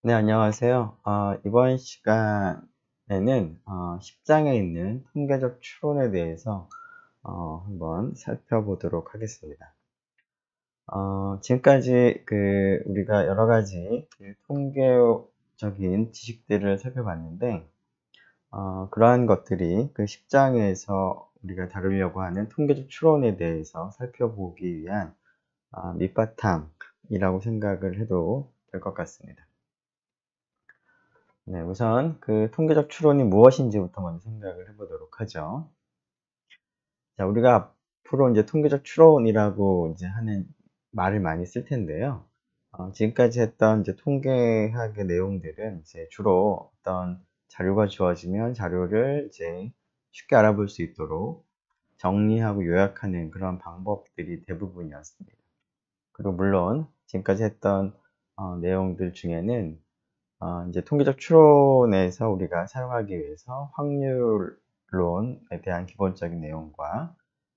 네, 안녕하세요. 이번 시간에는 10장에 있는 통계적 추론에 대해서 한번 살펴보도록 하겠습니다. 지금까지 우리가 여러 가지 통계적인 지식들을 살펴봤는데, 그러한 것들이 그 10장에서 우리가 다루려고 하는 통계적 추론에 대해서 살펴보기 위한 밑바탕이라고 생각을 해도 될 것 같습니다. 네, 우선 그 통계적 추론이 무엇인지부터 먼저 생각을 해보도록 하죠. 자, 우리가 앞으로 이제 통계적 추론이라고 이제 하는 말을 많이 쓸 텐데요. 지금까지 했던 이제 통계학의 내용들은 이제 주로 어떤 자료가 주어지면 자료를 이제 쉽게 알아볼 수 있도록 정리하고 요약하는 그런 방법들이 대부분이었습니다. 그리고 물론 지금까지 했던 내용들 중에는 이제 통계적 추론에서 우리가 사용하기 위해서 확률론에 대한 기본적인 내용과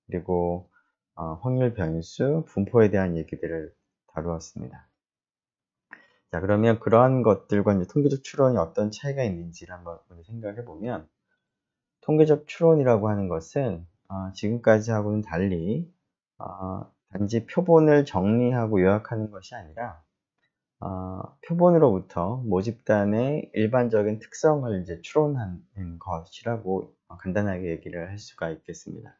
그리고 확률 변수, 분포에 대한 얘기들을 다루었습니다. 자, 그러면 그러한 것들과 이제 통계적 추론이 어떤 차이가 있는지를 한번 생각해 보면, 통계적 추론이라고 하는 것은 지금까지 하고는 달리 단지 표본을 정리하고 요약하는 것이 아니라 표본으로부터 모집단의 일반적인 특성을 이제 추론하는 것이라고 간단하게 얘기를 할 수가 있겠습니다.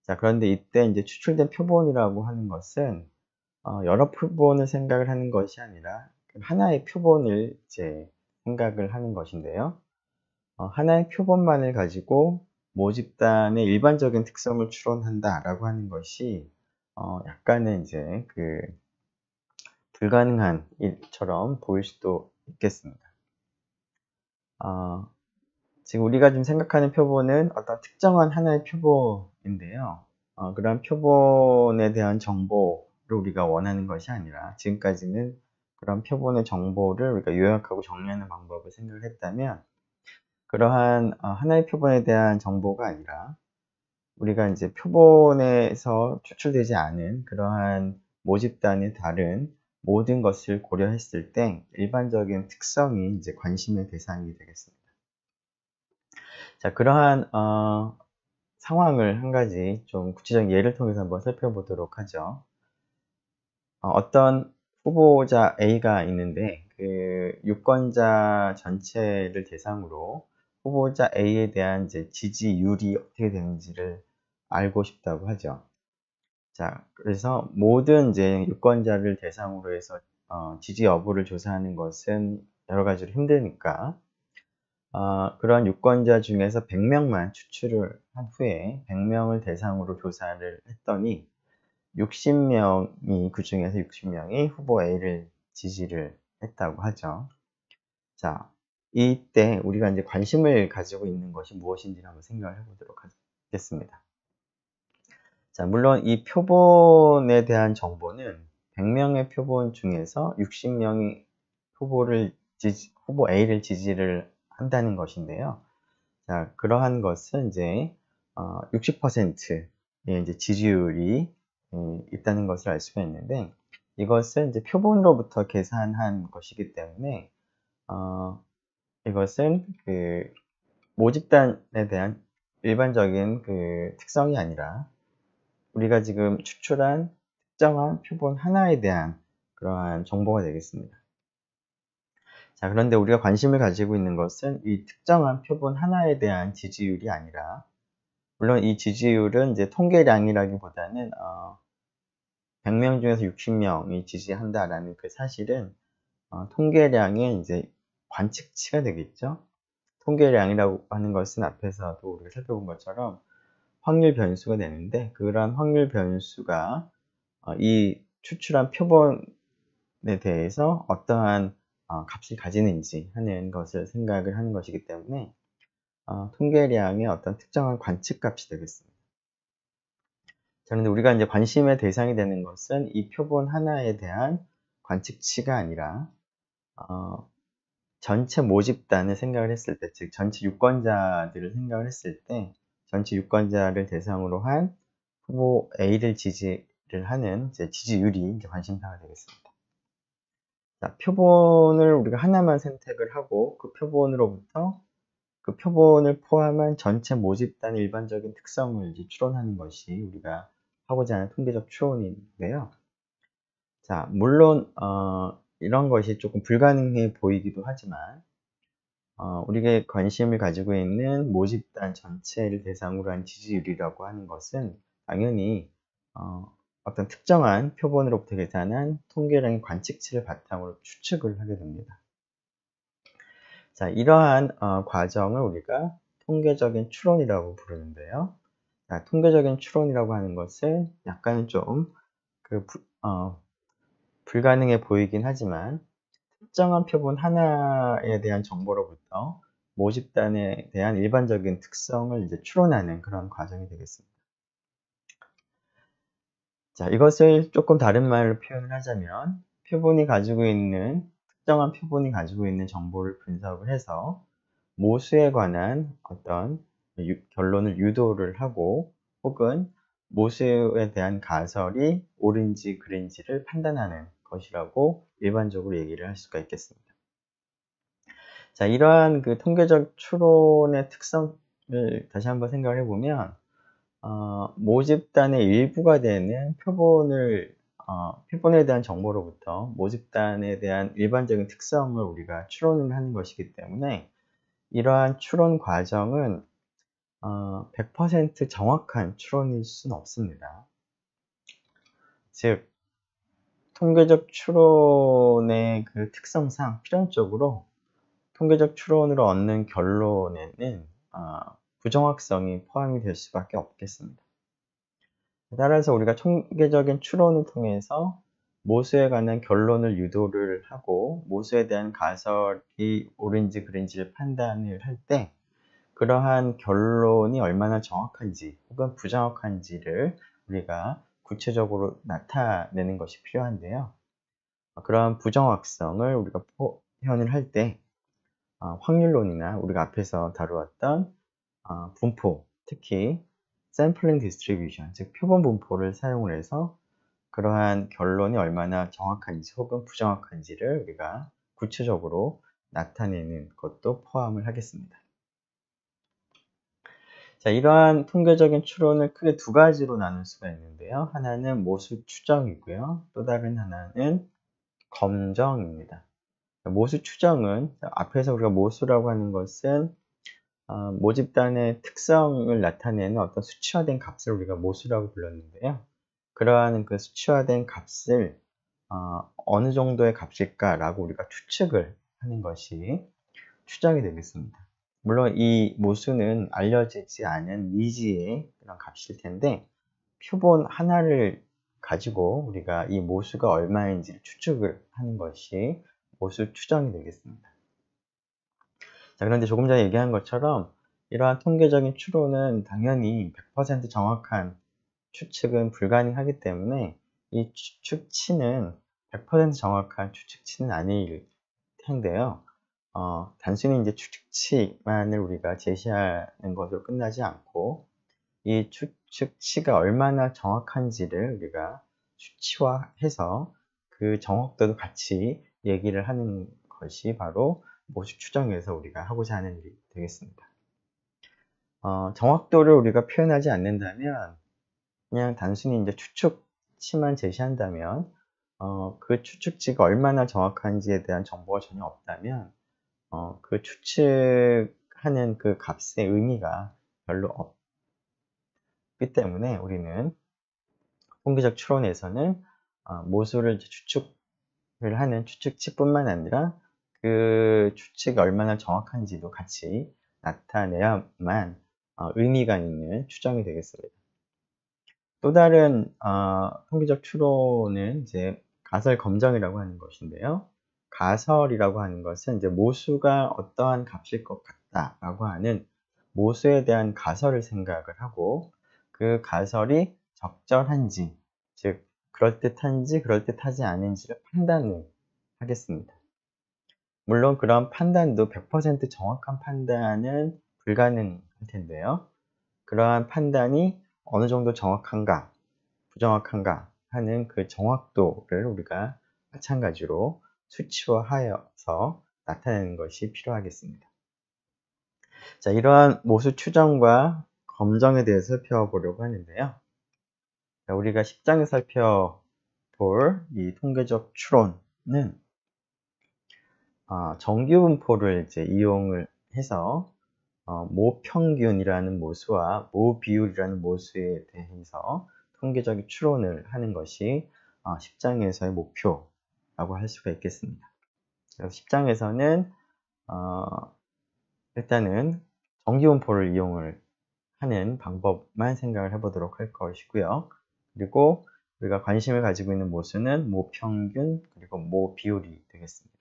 자, 그런데 이때 이제 추출된 표본이라고 하는 것은 여러 표본을 생각을 하는 것이 아니라 하나의 표본을 이제 생각을 하는 것인데요. 하나의 표본만을 가지고 모집단의 일반적인 특성을 추론한다라고 하는 것이 약간은 이제 불가능한 일처럼 보일 수도 있겠습니다. 지금 우리가 지금 생각하는 표본은 어떤 특정한 하나의 표본인데요. 그런 표본에 대한 정보를 우리가 원하는 것이 아니라, 지금까지는 그런 표본의 정보를 우리가 요약하고 정리하는 방법을 생각을 했다면, 그러한 하나의 표본에 대한 정보가 아니라 우리가 이제 표본에서 추출되지 않은 그러한 모집단의 다른 모든 것을 고려했을 때 일반적인 특성이 이제 관심의 대상이 되겠습니다. 자, 그러한 상황을 한 가지 좀 구체적인 예를 통해서 한번 살펴보도록 하죠. 어떤 후보자 A가 있는데 그 유권자 전체를 대상으로 후보자 A에 대한 이제 지지율이 어떻게 되는지를 알고 싶다고 하죠. 자, 그래서 모든 이제 유권자를 대상으로 해서 지지 여부를 조사하는 것은 여러 가지로 힘드니까 그런 유권자 중에서 100명만 추출을 한 후에 100명을 대상으로 조사를 했더니 60명이 그 중에서 60명이 후보 A를 지지를 했다고 하죠. 자, 이때 우리가 이제 관심을 가지고 있는 것이 무엇인지 한번 생각을 해보도록 하겠습니다. 자, 물론 이 표본에 대한 정보는 100명의 표본 중에서 60명이 후보 A를 지지를 한다는 것인데요. 자, 그러한 것은 이제 60%의 이제 지지율이 있다는 것을 알 수가 있는데, 이것은 이제 표본으로부터 계산한 것이기 때문에 이것은 그 모집단에 대한 일반적인 그 특성이 아니라 우리가 지금 추출한 특정한 표본 하나에 대한 그러한 정보가 되겠습니다. 자, 그런데 우리가 관심을 가지고 있는 것은 이 특정한 표본 하나에 대한 지지율이 아니라, 물론 이 지지율은 이제 통계량이라기보다는 100명 중에서 60명이 지지한다라는 그 사실은 통계량의 이제 관측치가 되겠죠. 통계량이라고 하는 것은 앞에서도 우리가 살펴본 것처럼 확률 변수가 되는데, 그러한 확률 변수가 이 추출한 표본에 대해서 어떠한 값을 가지는지 하는 것을 생각을 하는 것이기 때문에 통계량의 어떤 특정한 관측값이 되겠습니다. 자, 그런데 우리가 이제 관심의 대상이 되는 것은 이 표본 하나에 대한 관측치가 아니라 전체 모집단을 생각을 했을 때, 즉 전체 유권자들을 생각을 했을 때 전체 유권자를 대상으로 한 후보 A를 지지를 하는 이제 지지율이 이제 관심사가 되겠습니다. 자, 표본을 우리가 하나만 선택을 하고 그 표본으로부터 그 표본을 포함한 전체 모집단의 일반적인 특성을 이제 추론하는 것이 우리가 하고자 하는 통계적 추론인데요. 자, 물론 이런 것이 조금 불가능해 보이기도 하지만 우리가 관심을 가지고 있는 모집단 전체를 대상으로 한 지지율이라고 하는 것은 당연히 어떤 특정한 표본으로부터 계산한 통계량의 관측치를 바탕으로 추측을 하게 됩니다. 자, 이러한 과정을 우리가 통계적인 추론이라고 부르는데요. 자, 통계적인 추론이라고 하는 것은 약간은 좀 불가능해 보이긴 하지만 특정한 표본 하나에 대한 정보로부터 모집단에 대한 일반적인 특성을 이제 추론하는 그런 과정이 되겠습니다. 자, 이것을 조금 다른 말로 표현을 하자면 특정한 표본이 가지고 있는 정보를 분석을 해서 모수에 관한 어떤 결론을 유도를 하고 혹은 모수에 대한 가설이 옳은지 그른지를 판단하는 것이라고 일반적으로 얘기를 할 수가 있겠습니다. 자, 이러한 그 통계적 추론의 특성을 다시 한번 생각을 해보면 모집단의 일부가 되는 표본에 대한 정보로부터 모집단에 대한 일반적인 특성을 우리가 추론을 하는 것이기 때문에 이러한 추론 과정은 100% 정확한 추론일 수는 없습니다. 즉, 통계적 추론의 그 특성상 필연적으로 통계적 추론으로 얻는 결론에는 부정확성이 포함이 될 수밖에 없겠습니다. 따라서 우리가 통계적인 추론을 통해서 모수에 관한 결론을 유도를 하고 모수에 대한 가설이 옳은지 그른지를 판단을 할 때 그러한 결론이 얼마나 정확한지 혹은 부정확한지를 우리가 구체적으로 나타내는 것이 필요한데요. 그러한 부정확성을 우리가 표현을 할 때 확률론이나 우리가 앞에서 다루었던 분포, 특히 샘플링 디스트리뷰션, 즉 표본 분포를 사용을 해서 그러한 결론이 얼마나 정확한지 혹은 부정확한지를 우리가 구체적으로 나타내는 것도 포함을 하겠습니다. 자, 이러한 통계적인 추론을 크게 두 가지로 나눌 수가 있는데요. 하나는 모수 추정이고요. 또 다른 하나는 검정입니다. 모수 추정은 앞에서 우리가 모수라고 하는 것은 모집단의 특성을 나타내는 어떤 수치화된 값을 우리가 모수라고 불렀는데요. 그러한 그 수치화된 값을 어느 정도의 값일까라고 우리가 추측을 하는 것이 추정이 되겠습니다. 물론 이 모수는 알려지지 않은 미지의 그런 값일 텐데 표본 하나를 가지고 우리가 이 모수가 얼마인지를 추측을 하는 것이 모수 추정이 되겠습니다. 자, 그런데 조금 전에 얘기한 것처럼 이러한 통계적인 추론은 당연히 100% 정확한 추측은 불가능하기 때문에 이 추측치는 100% 정확한 추측치는 아닐 텐데요. 단순히 이제 추측치만을 우리가 제시하는 것으로 끝나지 않고 이 추측치가 얼마나 정확한지를 우리가 수치화해서 그 정확도도 같이 얘기를 하는 것이 바로 모수 추정에서 우리가 하고자 하는 일이 되겠습니다. 정확도를 우리가 표현하지 않는다면 그냥 단순히 이제 추측치만 제시한다면 그 추측치가 얼마나 정확한지에 대한 정보가 전혀 없다면 그 추측하는 그 값의 의미가 별로 없기 때문에 우리는 통계적 추론에서는 모수를 추측을 하는 추측치뿐만 아니라 그 추측이 얼마나 정확한지도 같이 나타내야만 의미가 있는 추정이 되겠습니다. 또 다른 통계적 추론은 이제 가설 검정이라고 하는 것인데요. 가설이라고 하는 것은 이제 모수가 어떠한 값일 것 같다라고 하는 모수에 대한 가설을 생각을 하고 그 가설이 적절한지, 즉 그럴듯한지 그럴듯하지 않은지를 판단을 하겠습니다. 물론 그런 판단도 100% 정확한 판단은 불가능할 텐데요. 그러한 판단이 어느 정도 정확한가, 부정확한가 하는 그 정확도를 우리가 마찬가지로 수치화하여서 나타내는 것이 필요하겠습니다. 자, 이러한 모수 추정과 검정에 대해서 살펴보려고 하는데요. 자, 우리가 10장에 살펴볼 이 통계적 추론은 정규분포를 이제 이용을 해서 모평균이라는 모수와 모비율이라는 모수에 대해서 통계적 추론을 하는 것이 10장에서의 목표라고 할 수가 있겠습니다. 그래서 10장에서는 일단은 정규분포를 이용을 하는 방법만 생각을 해보도록 할 것이고요. 그리고 우리가 관심을 가지고 있는 모수는 모평균 그리고 모비율이 되겠습니다.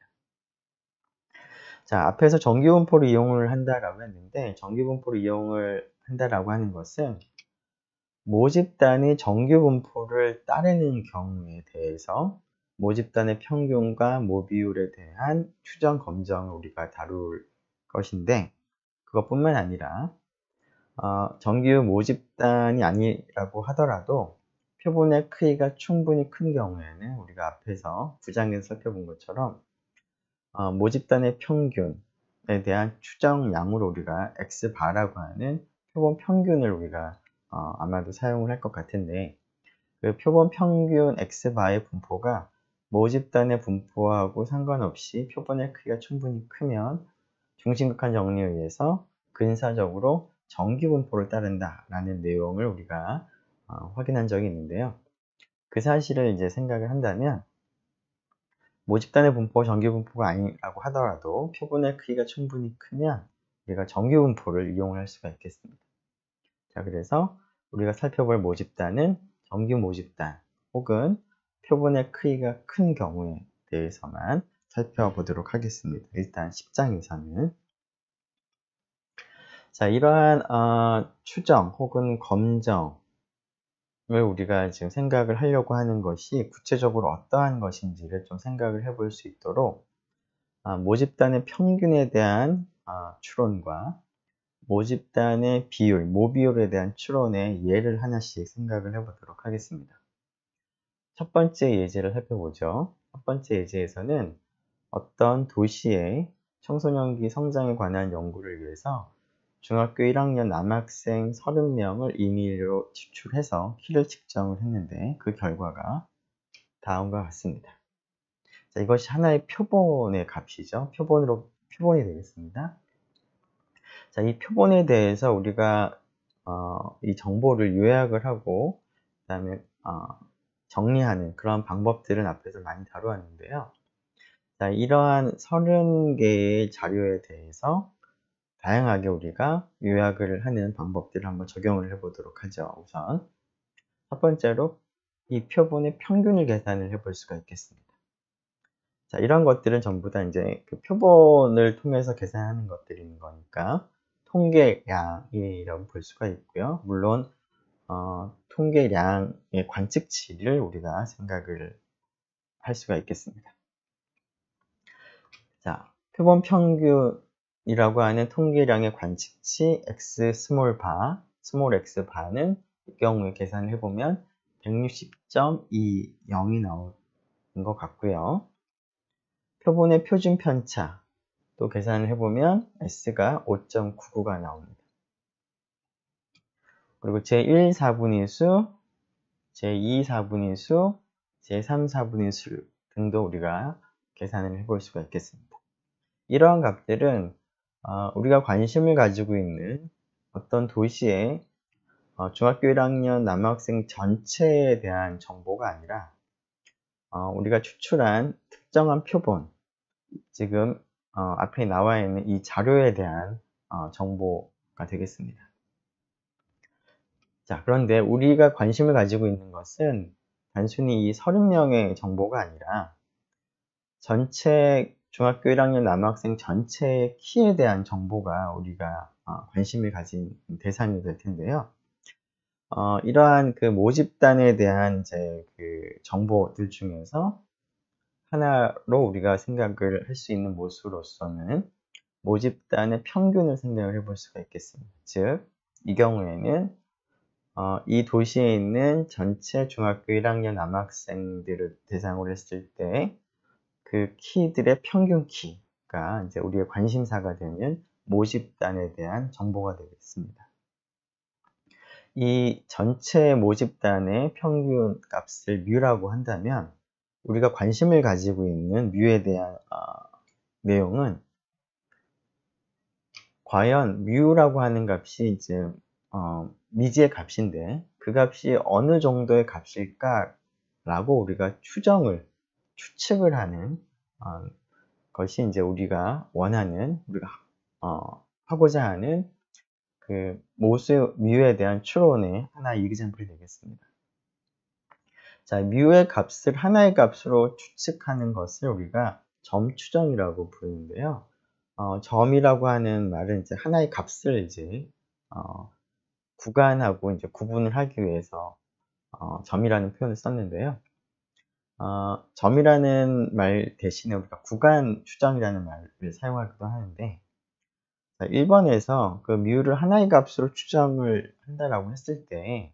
자, 앞에서 정규분포를 이용을 한다라고 했는데 정규분포를 이용을 한다라고 하는 것은 모집단이 정규분포를 따르는 경우에 대해서 모집단의 평균과 모비율에 대한 추정 검정을 우리가 다룰 것인데 그것뿐만 아니라 정규 모집단이 아니라고 하더라도 표본의 크기가 충분히 큰 경우에는 우리가 앞에서 9장에서 살펴본 것처럼 모집단의 평균에 대한 추정량으로 우리가 X바라고 하는 표본 평균을 우리가 아마도 사용을 할 것 같은데 그 표본 평균 X바의 분포가 모집단의 분포하고 상관없이 표본의 크기가 충분히 크면 중심극한 정리에 의해서 근사적으로 정규분포를 따른다라는 내용을 우리가 확인한 적이 있는데요. 그 사실을 이제 생각을 한다면 모집단의 분포가 정규분포가 아니라고 하더라도 표본의 크기가 충분히 크면 우리가 정규분포를 이용을 할 수가 있겠습니다. 자, 그래서 우리가 살펴볼 모집단은 정규 모집단 혹은 표본의 크기가 큰 경우에 대해서만 살펴보도록 하겠습니다. 일단 10장에서는 자, 이러한 추정 혹은 검정을 우리가 지금 생각을 하려고 하는 것이 구체적으로 어떠한 것인지를 좀 생각을 해볼 수 있도록 모집단의 평균에 대한 추론과 모집단의 비율, 모비율에 대한 추론의 예를 하나씩 생각을 해보도록 하겠습니다. 첫 번째 예제를 살펴보죠. 첫 번째 예제에서는 어떤 도시의 청소년기 성장에 관한 연구를 위해서 중학교 1학년 남학생 30명을 임의로 추출해서 키를 측정을 했는데 그 결과가 다음과 같습니다. 자, 이것이 하나의 표본의 값이죠. 표본이 되겠습니다. 자, 이 표본에 대해서 우리가 이 정보를 요약을 하고 그다음에 정리하는 그런 방법들은 앞에서 많이 다루었는데요. 자, 이러한 30개의 자료에 대해서 다양하게 우리가 요약을 하는 방법들을 한번 적용을 해보도록 하죠. 우선 첫 번째로 이 표본의 평균을 계산을 해볼 수가 있겠습니다. 자, 이런 것들은 전부 다 이제 그 표본을 통해서 계산하는 것들인 거니까 통계량이라고 볼 수가 있고요. 물론 통계량의 관측치를 우리가 생각을 할 수가 있겠습니다. 자, 표본 평균이라고 하는 통계량의 관측치 x 스몰 x 바는 이 경우에 계산을 해보면 160.20이 나오는 것 같고요. 표본의 표준 편차 또 계산을 해보면 S가 5.99가 나옵니다. 그리고 제1 4분위수, 제2 4분위수, 제3 4분위수 등도 우리가 계산을 해볼 수가 있겠습니다. 이러한 값들은 우리가 관심을 가지고 있는 어떤 도시의 중학교 1학년 남학생 전체에 대한 정보가 아니라 우리가 추출한 특정한 표본, 지금 앞에 나와 있는 이 자료에 대한 정보가 되겠습니다. 자, 그런데 우리가 관심을 가지고 있는 것은 단순히 이 30명의 정보가 아니라 전체 중학교 1학년 남학생 전체의 키에 대한 정보가 우리가 관심을 가진 대상이 될 텐데요. 이러한 그 모집단에 대한 그 정보들 중에서 하나로 우리가 생각을 할 수 있는 모수로서는 모집단의 평균을 생각을 해볼 수가 있겠습니다. 즉, 이 경우에는 이 도시에 있는 전체 중학교 1학년 남학생들을 대상으로 했을 때 그 키들의 평균 키가 이제 우리의 관심사가 되는 모집단에 대한 정보가 되겠습니다. 이 전체 모집단의 평균 값을 뮤라고 한다면 우리가 관심을 가지고 있는 뮤에 대한 내용은 과연 뮤라고 하는 값이 이제 미지의 값인데 그 값이 어느 정도의 값일까라고 우리가 추측을 하는 것이 이제 우리가 원하는 우리가 하고자 하는 그 뮤에 대한 추론의 하나의 이그젬플이 되겠습니다. 자, 뮤의 값을 하나의 값으로 추측하는 것을 우리가 점 추정이라고 부르는데요. 점이라고 하는 말은 이제 하나의 값을 이제 구간하고 이제 구분을 하기 위해서 점이라는 표현을 썼는데요. 점이라는 말 대신에 우리가 구간 추정이라는 말을 사용하기도 하는데 1번에서 그 뮤를 하나의 값으로 추정을 한다라고 했을 때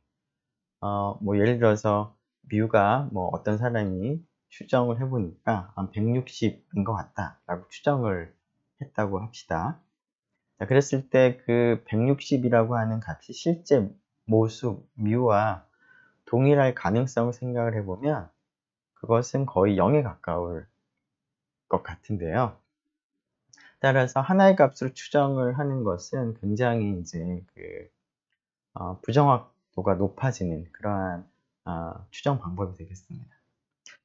뭐 예를 들어서 뮤가 뭐 어떤 사람이 추정을 해보니까 160인 것 같다 라고 추정을 했다고 합시다. 자, 그랬을 때 그 160이라고 하는 값이 실제 모수 뮤와 동일할 가능성을 생각을 해보면 그것은 거의 0에 가까울 것 같은데요. 따라서 하나의 값으로 추정을 하는 것은 굉장히 이제 부정확도가 높아지는 그러한 추정 방법이 되겠습니다.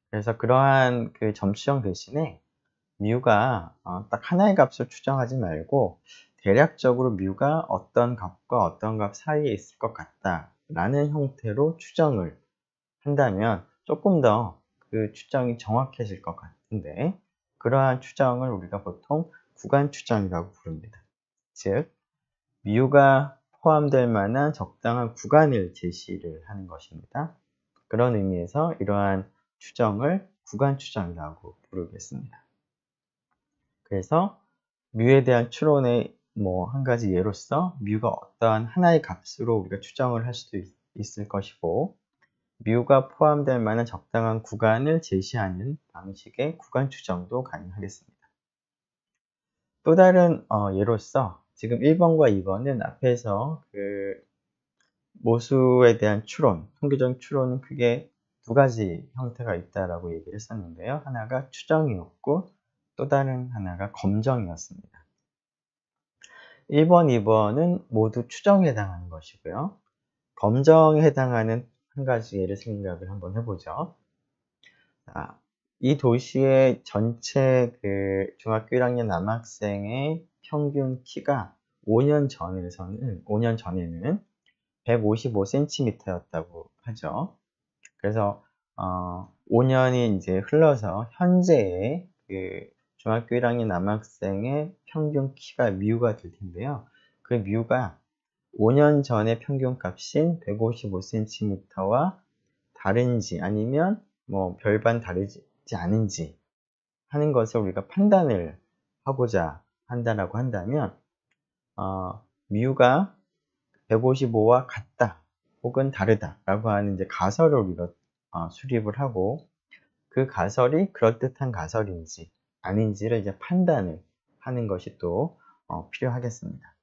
그래서 그러한 그 점 추정 대신에 뮤가 딱 하나의 값을 추정하지 말고 대략적으로 뮤가 어떤 값과 어떤 값 사이에 있을 것 같다 라는 형태로 추정을 한다면 조금 더 그 추정이 정확해질 것 같은데 그러한 추정을 우리가 보통 구간 추정이라고 부릅니다. 즉 뮤가 포함될 만한 적당한 구간을 제시를 하는 것입니다. 그런 의미에서 이러한 추정을 구간 추정이라고 부르겠습니다. 그래서 뮤에 대한 추론의 뭐 한 가지 예로서 뮤가 어떠한 하나의 값으로 우리가 추정을 할 수도 있을 것이고 뮤가 포함될 만한 적당한 구간을 제시하는 방식의 구간 추정도 가능하겠습니다. 또 다른 예로서 지금 1번과 2번은 앞에서 그 모수에 대한 추론, 통계적인 추론은 크게 두 가지 형태가 있다라고 얘기를 했었는데요. 하나가 추정이었고 또 다른 하나가 검정이었습니다. 1번, 2번은 모두 추정에 해당하는 것이고요. 검정에 해당하는 한 가지 예를 생각을 한번 해보죠. 자, 이 도시의 전체 그 중학교 1학년 남학생의 평균 키가 5년 전에는 155cm였다고 하죠. 그래서 5년이 이제 흘러서 현재의 그 중학교 1학년 남학생의 평균 키가 뮤가 될 텐데요. 그 뮤가 5년 전의 평균 값인 155cm와 다른지 아니면 뭐 별반 다르지 않은지 하는 것을 우리가 판단을 하고자 한다라고 한다면 뮤가 155와 같다 혹은 다르다 라고 하는 이제 가설을 우리가 수립을 하고 그 가설이 그럴듯한 가설인지 아닌지를 이제 판단을 하는 것이 또 필요하겠습니다.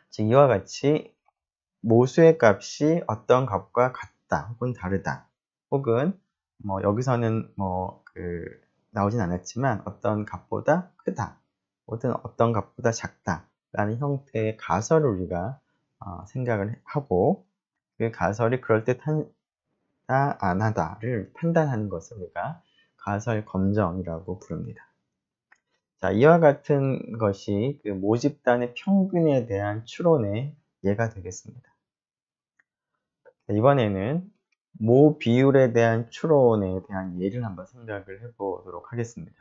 즉 이와 같이 모수의 값이 어떤 값과 같다 혹은 다르다 혹은 뭐 여기서는 뭐 나오진 않았지만 어떤 값보다 크다 혹은 어떤 값보다 작다 라는 형태의 가설을 우리가 생각을 하고 그 가설이 그럴듯하다 안 하다를 판단하는 것을 우리가 가설 검정이라고 부릅니다. 자, 이와 같은 것이 그 모집단의 평균에 대한 추론의 예가 되겠습니다. 이번에는 모 비율에 대한 추론에 대한 예를 한번 생각을 해보도록 하겠습니다.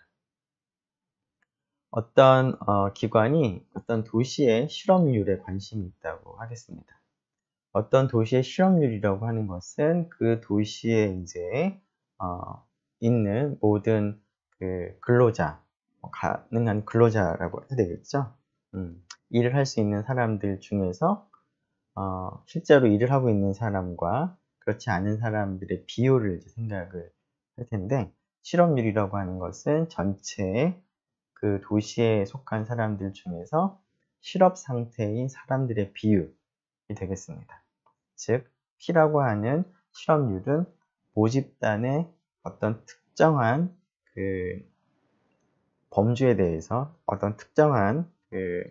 어떤 기관이 어떤 도시의 실업률에 관심이 있다고 하겠습니다. 어떤 도시의 실업률이라고 하는 것은 그 도시에 이제 있는 모든 그 근로자, 가능한 근로자라고 해야 되겠죠. 일을 할 수 있는 사람들 중에서 실제로 일을 하고 있는 사람과 그렇지 않은 사람들의 비율을 이제 생각을 할 텐데 실업률이라고 하는 것은 전체 그 도시에 속한 사람들 중에서 실업 상태인 사람들의 비율이 되겠습니다. 즉, P라고 하는 실업률은 모집단의 어떤 특정한 그 범주에 대해서 어떤 특정한 그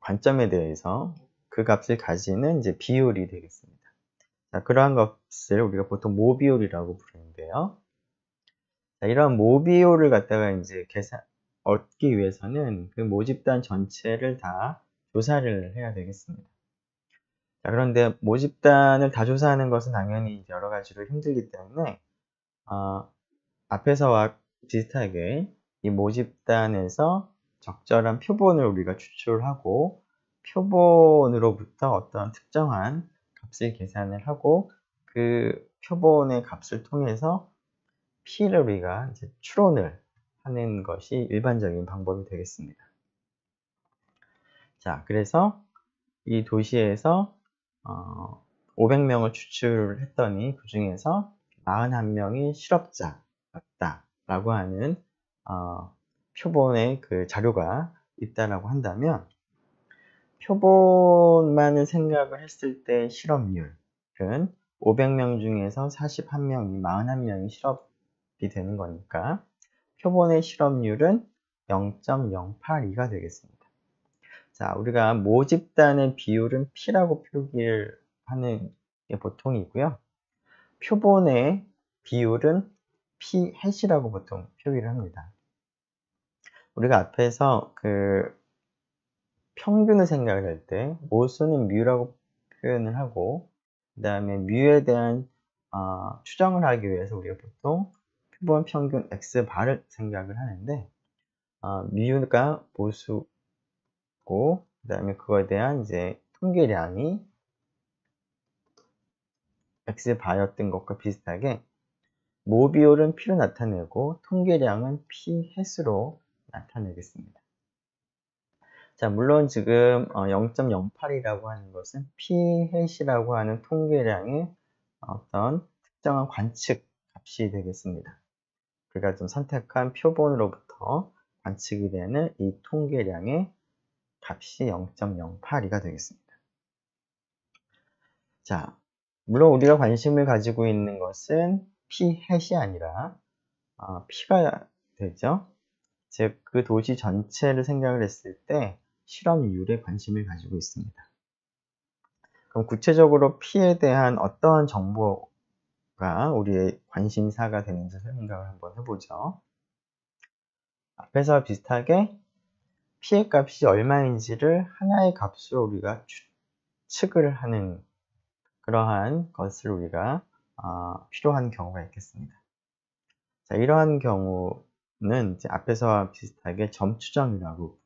관점에 대해서 그 값을 가지는 이제 비율이 되겠습니다. 자, 그러한 것을 우리가 보통 모비율이라고 부르는데요. 자, 이런 모비율을 갖다가 이제 얻기 위해서는 그 모집단 전체를 다 조사를 해야 되겠습니다. 자, 그런데 모집단을 다 조사하는 것은 당연히 여러 가지로 힘들기 때문에 앞에서와 비슷하게 이 모집단에서 적절한 표본을 우리가 추출하고 표본으로부터 어떤 특정한 값을 계산을 하고 그 표본의 값을 통해서 P를 우리가 이제 추론을 하는 것이 일반적인 방법이 되겠습니다. 자, 그래서 이 도시에서 500명을 추출했더니 그 중에서 41명이 실업자였다 라고 하는 표본의 그 자료가 있다라고 한다면, 표본만을 생각을 했을 때 실업률은 500명 중에서 41명이 41명이 실업이 되는 거니까 표본의 실업률은 0.082가 되겠습니다. 자, 우리가 모집단의 비율은 P라고 표기를 하는 게 보통이고요. 표본의 비율은 P 해시라고 보통 표기를 합니다. 우리가 앞에서 그 평균을 생각을 할 때 모수는 뮤라고 표현을 하고, 그 다음에 뮤에 대한 추정을 하기 위해서 우리가 보통 표본 평균 X바를 생각을 하는데, 뮤가 모수고, 그 다음에 그거에 대한 이제 통계량이 X바였던 것과 비슷하게 모비율은 P로 나타내고 통계량은 P 햇수로 나타내겠습니다. 자, 물론 지금 0.08이라고 하는 것은 P 햇이라고 하는 통계량의 어떤 특정한 관측 값이 되겠습니다. 우리가 좀 선택한 표본으로부터 관측이 되는 이 통계량의 값이 0.082가 되겠습니다. 자, 물론 우리가 관심을 가지고 있는 것은 P 햇이 아니라 P가 되죠. 즉, 그 도시 전체를 생각을 했을 때 실업률에 관심을 가지고 있습니다. 그럼 구체적으로 P에 대한 어떠한 정보가 우리의 관심사가 되는지 생각을 한번 해보죠. 앞에서 비슷하게 P의 값이 얼마인지를 하나의 값으로 우리가 추측을 하는 그러한 것을 우리가 필요한 경우가 있겠습니다. 자, 이러한 경우는 이제 앞에서와 비슷하게 점추정이라고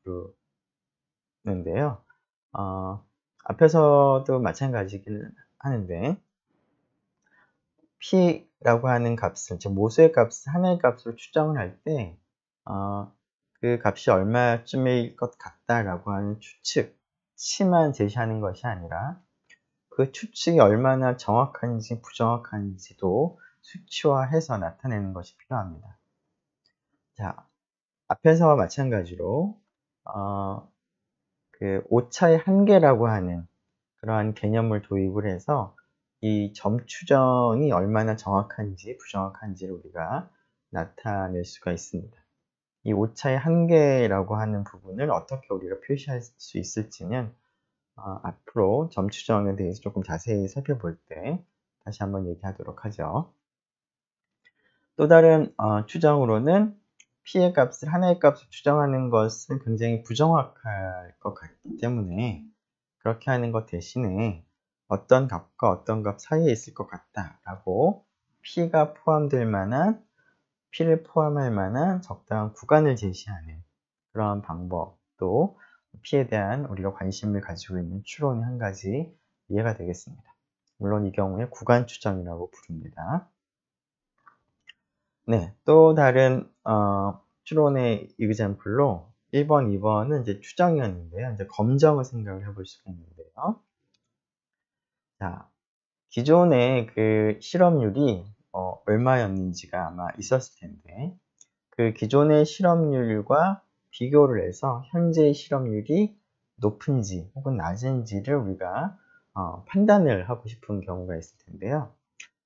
부르는데요. 앞에서도 마찬가지긴 하는데, P라고 하는 값을, 즉 모수의 값을 하나의 값으로 추정을 할 때, 그 값이 얼마쯤일 것 같다라고 하는 추측치만 제시하는 것이 아니라 그 추측이 얼마나 정확한지 부정확한지도 수치화해서 나타내는 것이 필요합니다. 자, 앞에서와 마찬가지로 그 오차의 한계라고 하는 그러한 개념을 도입을 해서 이 점추정이 얼마나 정확한지 부정확한지를 우리가 나타낼 수가 있습니다. 이 오차의 한계라고 하는 부분을 어떻게 우리가 표시할 수 있을지는 앞으로 점추정에 대해서 조금 자세히 살펴볼 때 다시 한번 얘기하도록 하죠. 또 다른 추정으로는 P의 값을 하나의 값을 추정하는 것은 굉장히 부정확할 것 같기 때문에 그렇게 하는 것 대신에 어떤 값과 어떤 값 사이에 있을 것 같다라고 P가 포함될 만한, P를 포함할 만한 적당한 구간을 제시하는 그러한 방법도 P에 대한 우리가 관심을 가지고 있는 추론의 한 가지 이해가 되겠습니다. 물론 이 경우에 구간 추정이라고 부릅니다. 네, 또 다른 추론의 example로 1번, 2번은 이제 추정이었는데요. 이제 검정을 생각을 해볼 수가 있는데요. 자, 기존에 그 실업률이 얼마였는지가 아마 있었을 텐데, 그 기존의 실업률과 비교를 해서 현재의 실업률이 높은지 혹은 낮은지를 우리가 판단을 하고 싶은 경우가 있을 텐데요.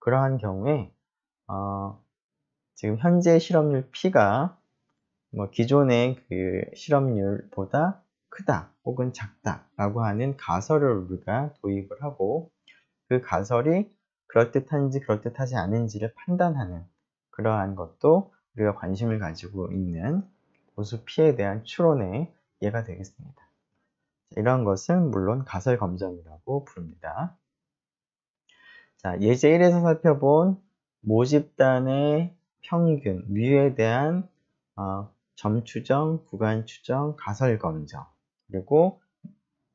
그러한 경우에 지금 현재 실업률 P가 기존의 그 실업률보다 크다 혹은 작다라고 하는 가설을 우리가 도입을 하고, 그 가설이 그럴듯한지 그럴듯하지 않은지를 판단하는 그러한 것도 우리가 관심을 가지고 있는 보수 P에 대한 추론의 예가 되겠습니다. 이런 것은 물론 가설 검정이라고 부릅니다. 자, 예제 1에서 살펴본 모집단의 평균, 뮤에 대한 점 추정, 구간 추정, 가설 검정, 그리고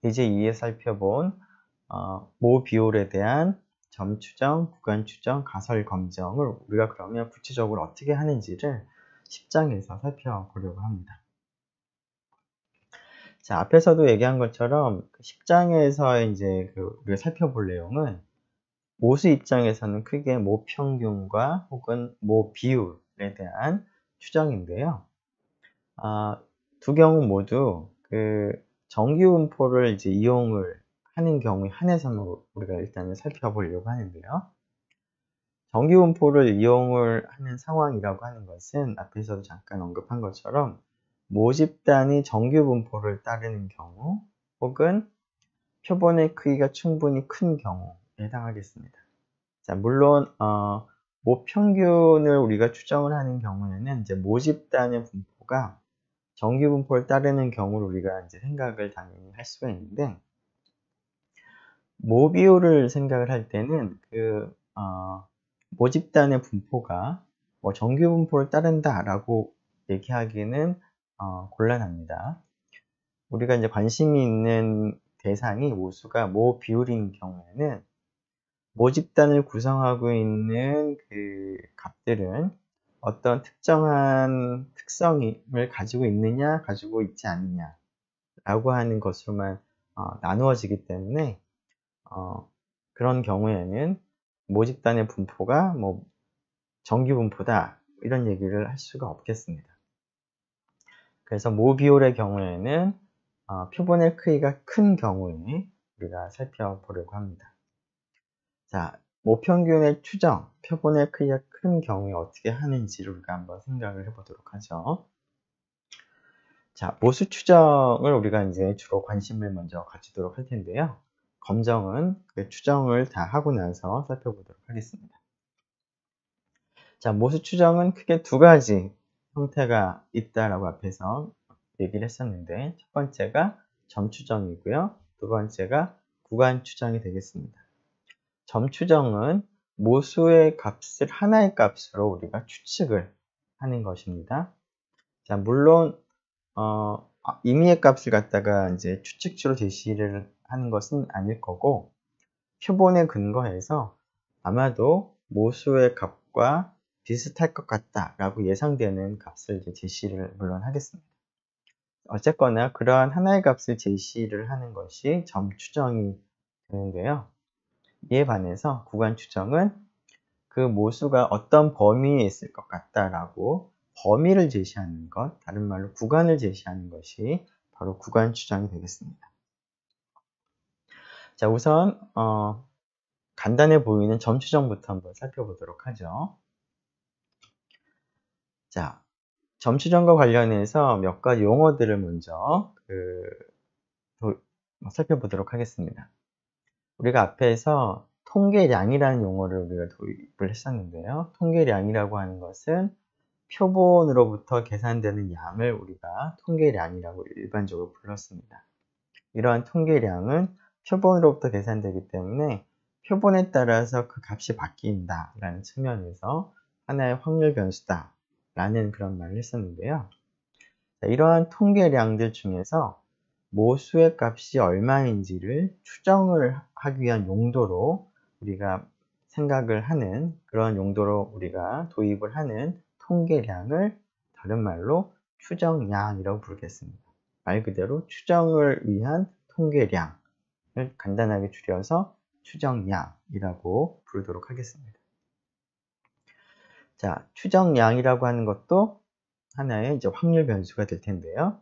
예제 2에 살펴본 모 비율에 대한 점 추정, 구간 추정, 가설 검정을 우리가 그러면 구체적으로 어떻게 하는지를 10장에서 살펴보려고 합니다. 자, 앞에서도 얘기한 것처럼 10장에서 이제 우리가 살펴볼 내용은 모수 입장에서는 크게 모 평균과 혹은 모 비율에 대한 추정인데요. 두 경우 모두 그 정규분포를 이제 이용을 하는 경우에 한해서만 우리가 일단은 살펴보려고 하는데요. 정규분포를 이용을 하는 상황이라고 하는 것은 앞에서도 잠깐 언급한 것처럼 모집단이 정규분포를 따르는 경우 혹은 표본의 크기가 충분히 큰 경우에 해당하겠습니다. 자, 물론 모평균을 우리가 추정을 하는 경우에는 이제 모집단의 분포가 정규분포를 따르는 경우를 우리가 이제 생각을 당연히 할 수가 있는데, 모비율을 생각을 할 때는 모집단의 분포가 정규분포를 따른다라고 얘기하기는 곤란합니다. 우리가 이제 관심이 있는 대상이 모수가 모비율인 경우에는 모집단을 구성하고 있는 그 값들은 어떤 특정한 특성을 가지고 있느냐, 가지고 있지 않느냐 라고 하는 것으로만 나누어지기 때문에 그런 경우에는 모집단의 분포가 정규 분포다 이런 얘기를 할 수가 없겠습니다. 그래서 모비율의 경우에는 표본의 크기가 큰 경우에 우리가 살펴보려고 합니다. 자, 모평균의 추정, 표본의 크기가 큰 경우에 어떻게 하는지를 우리가 한번 생각을 해보도록 하죠. 자, 모수 추정을 우리가 이제 주로 관심을 먼저 가지도록 할 텐데요. 검정은 그 추정을 다 하고 나서 살펴보도록 하겠습니다. 자, 모수 추정은 크게 두 가지 형태가 있다라고 앞에서 얘기를 했었는데, 첫 번째가 점 추정이고요. 두 번째가 구간 추정이 되겠습니다. 점 추정은 모수의 값을 하나의 값으로 우리가 추측을 하는 것입니다. 자, 물론 임의의 값을 갖다가 이제 추측치로 제시를 하는 것은 아닐 거고, 표본에 근거해서 아마도 모수의 값과 비슷할 것 같다라고 예상되는 값을 이제 제시를 물론 하겠습니다. 어쨌거나 그러한 하나의 값을 제시를 하는 것이 점 추정이 되는데요. 이에 반해서 구간 추정은 그 모수가 어떤 범위에 있을 것 같다라고 범위를 제시하는 것, 다른 말로 구간을 제시하는 것이 바로 구간 추정이 되겠습니다. 자, 우선 간단해 보이는 점 추정부터 한번 살펴보도록 하죠. 자, 점 추정과 관련해서 몇 가지 용어들을 먼저 살펴보도록 하겠습니다. 우리가 앞에서 통계량이라는 용어를 우리가 도입을 했었는데요. 통계량이라고 하는 것은 표본으로부터 계산되는 양을 우리가 통계량이라고 일반적으로 불렀습니다. 이러한 통계량은 표본으로부터 계산되기 때문에 표본에 따라서 그 값이 바뀐다라는 측면에서 하나의 확률 변수다 라는 그런 말을 했었는데요. 자, 이러한 통계량들 중에서 모수의 값이 얼마인지를 추정을 하기 위한 용도로 우리가 생각을 하는, 그런 용도로 우리가 도입을 하는 통계량을 다른 말로 추정량이라고 부르겠습니다. 말 그대로 추정을 위한 통계량을 간단하게 줄여서 추정량 추정량이라고 부르도록 하겠습니다. 자, 추정량이라고 하는 것도 하나의 이제 확률 변수가 될 텐데요.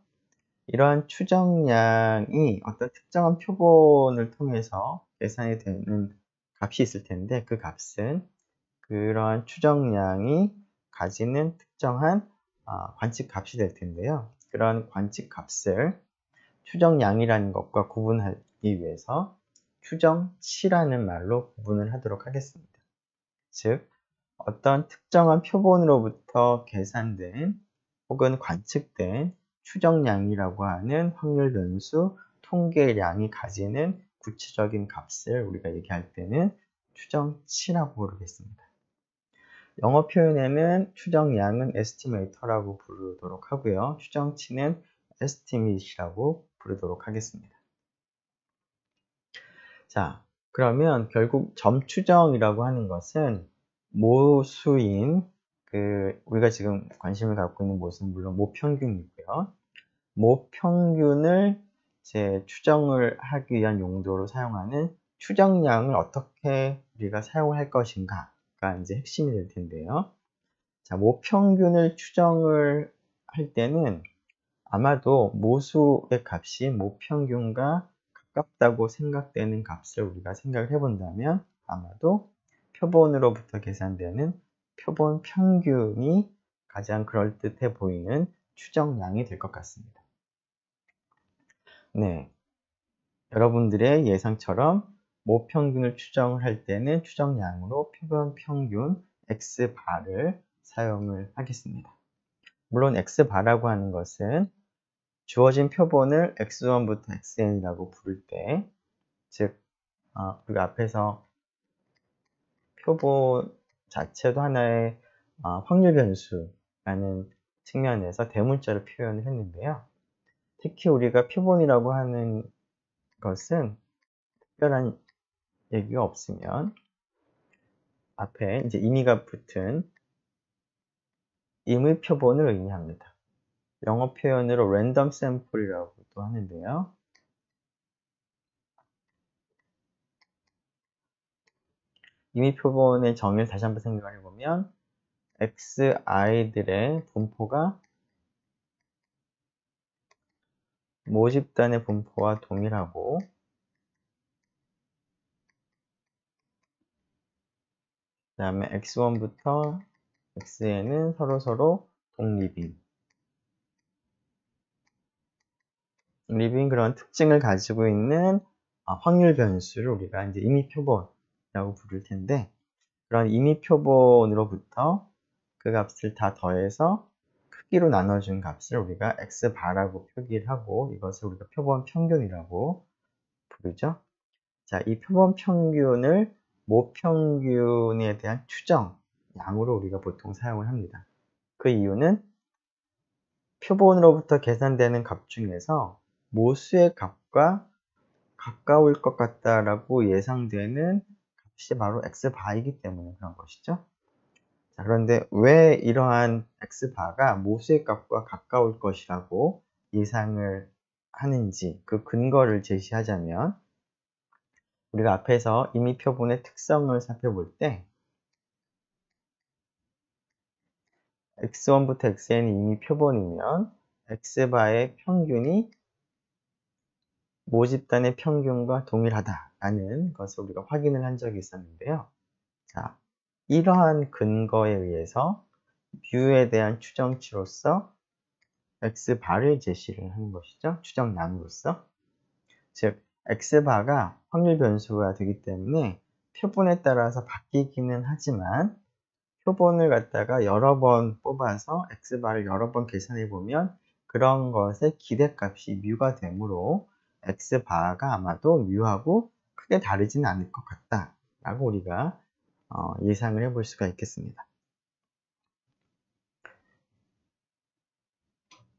이러한 추정량이 어떤 특정한 표본을 통해서 계산이 되는 값이 있을 텐데, 그 값은 그러한 추정량이 가지는 특정한 관측 값이 될 텐데요. 그러한 관측 값을 추정량이라는 것과 구분하기 위해서 추정치라는 말로 구분을 하도록 하겠습니다. 즉, 어떤 특정한 표본으로부터 계산된 혹은 관측된 추정량이라고 하는 확률 변수 통계량이 가지는 구체적인 값을 우리가 얘기할 때는 추정치라고 부르겠습니다. 영어 표현에는 추정량은 estimate라고 부르도록 하고요. 추정치는 estimate이라고 부르도록 하겠습니다. 자, 그러면 결국 점추정이라고 하는 것은 모수인 우리가 지금 관심을 갖고 있는 모수는 물론 모평균이고요. 모평균을 추정을 하기 위한 용도로 사용하는 추정량을 어떻게 우리가 사용할 것인가가 이제 핵심이 될 텐데요. 자, 모평균을 추정을 할 때는 아마도 모수의 값이 모평균과 가깝다고 생각되는 값을 우리가 생각을 해본다면 아마도 표본으로부터 계산되는 표본 평균이 가장 그럴듯해 보이는 추정량이 될 것 같습니다. 네, 여러분들의 예상처럼 모평균을 추정을 할 때는 추정량으로 표본 평균 X바를 사용을 하겠습니다. 물론 X바라고 하는 것은 주어진 표본을 x1부터 xn이라고 부를 때, 즉 우리가 앞에서 표본 자체도 하나의 확률 변수라는 측면에서 대문자로 표현을 했는데요. 특히 우리가 표본이라고 하는 것은 특별한 얘기가 없으면 앞에 이제 임의가 붙은 임의 표본을 의미합니다. 영어 표현으로 랜덤 샘플이라고도 하는데요. 임의 표본의 정의를 다시 한번 생각을 해보면 xi들의 분포가 모집단의 분포와 동일하고 그 다음에 x1부터 xn은 서로 독립인 그런 특징을 가지고 있는 확률 변수를 우리가 이제 임의 표본이라고 부를 텐데, 그런 임의 표본으로부터 그 값을 다 더해서 크기로 나눠준 값을 우리가 x바라고 표기를 하고 이것을 우리가 표본 평균이라고 부르죠. 자, 이 표본 평균을 모평균에 대한 추정량으로 우리가 보통 사용을 합니다. 그 이유는 표본으로부터 계산되는 값 중에서 모수의 값과 가까울 것 같다라고 예상되는 값이 바로 x바이기 때문에 그런 것이죠. 자, 그런데 왜 이러한 x바가 모수의 값과 가까울 것이라고 예상을 하는지 그 근거를 제시하자면, 우리가 앞에서 임의 표본의 특성을 살펴볼 때 x1부터 xn이 임의 표본이면 x바의 평균이 모집단의 평균과 동일하다라는 것을 우리가 확인을 한 적이 있었는데요. 자, 이러한 근거에 의해서 뮤에 대한 추정치로서 x바를 제시를 하는 것이죠. 추정량으로서. 즉, x바가 확률 변수가 되기 때문에 표본에 따라서 바뀌기는 하지만 표본을 갖다가 여러 번 뽑아서 x바를 여러 번 계산해 보면 그런 것의 기대값이 뮤가 되므로 x바가 아마도 뮤하고 크게 다르지는 않을 것 같다라고 우리가 예상을 해볼 수가 있겠습니다.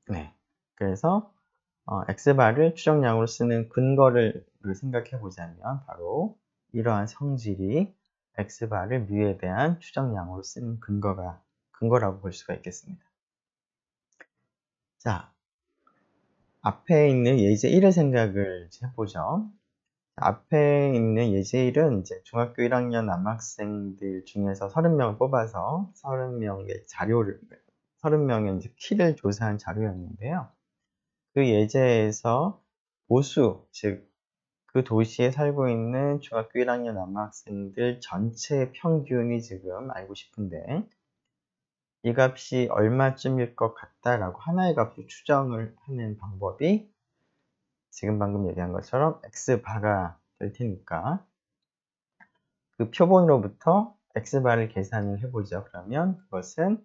네, 그래서 x바를 추정량으로 쓰는 근거를 생각해 보자면 바로 이러한 성질이 x바를 뮤에 대한 추정량으로 쓰는 근거라고 볼 수가 있겠습니다. 자, 앞에 있는 예제 1의 생각을 해보죠. 앞에 있는 예제 1은 이제 중학교 1학년 남학생들 중에서 30명을 뽑아서 30명의 이제 키를 조사한 자료였는데요. 그 예제에서 보수, 즉, 그 도시에 살고 있는 중학교 1학년 남학생들 전체의 평균이 지금 알고 싶은데, 이 값이 얼마쯤일 것 같다라고 하나의 값으로 추정을 하는 방법이 지금 방금 얘기한 것처럼 x바가 될 테니까 그 표본으로부터 x바를 계산을 해보죠. 그러면 그것은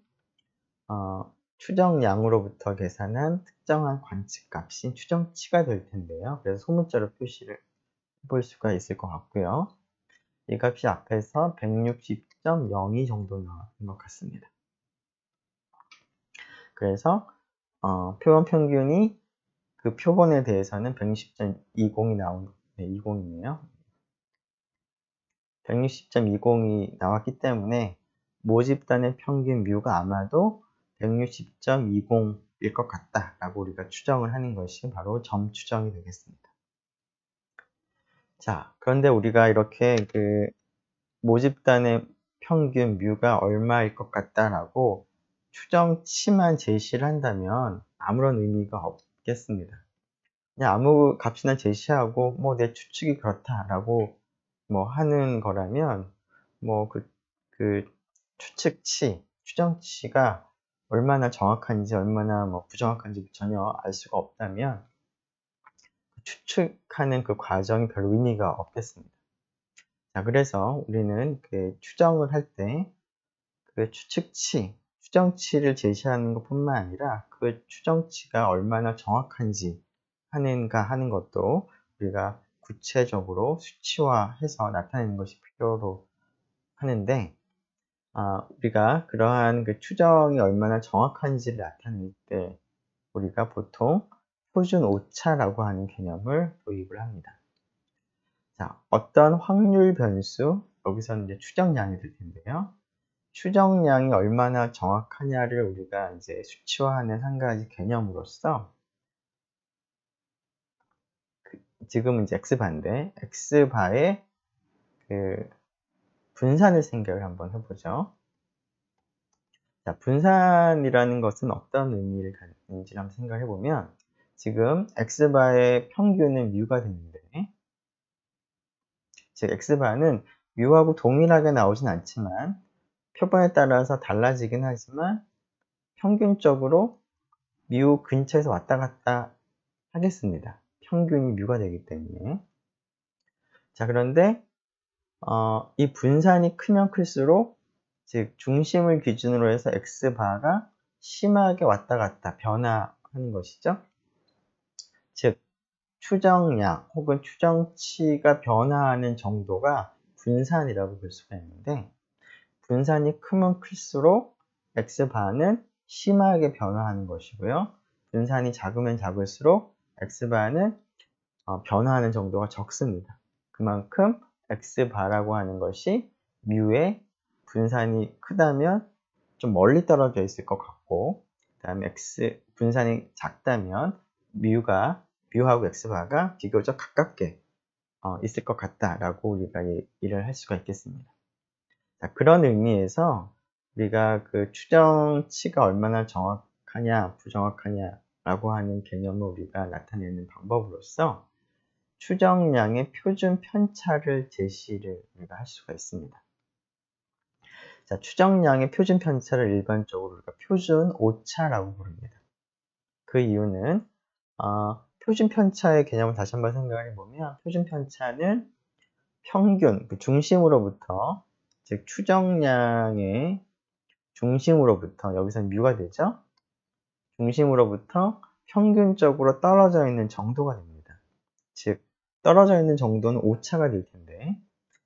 추정량으로부터 계산한 특정한 관측값인 추정치가 될 텐데요. 그래서 소문자로 표시를 해볼 수가 있을 것 같고요. 이 값이 앞에서 160.02 정도 나온 것 같습니다. 그래서 표본 평균이 그 표본에 대해서는 160.20이 나온, 20이네요. 160.20이 나왔기 때문에 모집단의 평균 뮤가 아마도 160.20일 것 같다라고 우리가 추정을 하는 것이 바로 점 추정이 되겠습니다. 자, 그런데 우리가 이렇게 그 모집단의 평균 뮤가 얼마일 것 같다라고 추정치만 제시를 한다면 아무런 의미가 없겠습니다. 그냥 아무 값이나 제시하고 뭐 내 추측이 그렇다라고 뭐 하는 거라면 뭐 그 추측치, 추정치가 얼마나 정확한지 얼마나 뭐 부정확한지 전혀 알 수가 없다면 추측하는 그 과정이 별 의미가 없겠습니다. 자, 그래서 우리는 그 추정을 할 때 그 추측치, 추정치를 제시하는 것뿐만 아니라 그 추정치가 얼마나 정확한지 하는 것도 우리가 구체적으로 수치화해서 나타내는 것이 필요로 하는데, 우리가 그러한 그 추정이 얼마나 정확한지를 나타낼 때 우리가 보통 표준 오차라고 하는 개념을 도입을 합니다. 자, 어떤 확률 변수, 여기서는 이제 추정량이 될 텐데요. 추정량이 얼마나 정확하냐를 우리가 이제 수치화하는 한 가지 개념으로서 지금은 이제 x바인데 x바의 그 분산을 생각을 한번 해보죠. 자, 분산이라는 것은 어떤 의미를 갖는지 한번 생각해 보면 지금 x바의 평균은 뮤가 되는데, 즉 x바는 뮤하고 동일하게 나오진 않지만 표본에 따라서 달라지긴 하지만 평균적으로 뮤 근처에서 왔다 갔다 하겠습니다. 평균이 뮤가 되기 때문에. 자, 그런데 이 분산이 크면 클수록 즉 중심을 기준으로 해서 x바가 심하게 왔다 갔다 변화하는 것이죠. 즉 추정량 혹은 추정치가 변화하는 정도가 분산이라고 볼 수가 있는데, 분산이 크면 클수록 x바는 심하게 변화하는 것이고요. 분산이 작으면 작을수록 x바는 변화하는 정도가 적습니다. 그만큼 x바라고 하는 것이 뮤의 분산이 크다면 좀 멀리 떨어져 있을 것 같고, 그 다음에 분산이 작다면 뮤하고 x바가 비교적 가깝게 있을 것 같다라고 우리가 얘기를 할 수가 있겠습니다. 자, 그런 의미에서 우리가 그 추정치가 얼마나 정확하냐, 부정확하냐라고 하는 개념을 우리가 나타내는 방법으로서 추정량의 표준 편차를 제시를 우리가 할 수가 있습니다. 자, 추정량의 표준 편차를 일반적으로 우리가 표준 오차라고 부릅니다. 그 이유는 표준 편차의 개념을 다시 한번 생각해 보면 표준 편차는 평균, 그 중심으로부터, 즉 추정량의 중심으로부터, 여기서는 뮤가 되죠? 중심으로부터 평균적으로 떨어져 있는 정도가 됩니다. 즉 떨어져 있는 정도는 오차가 될 텐데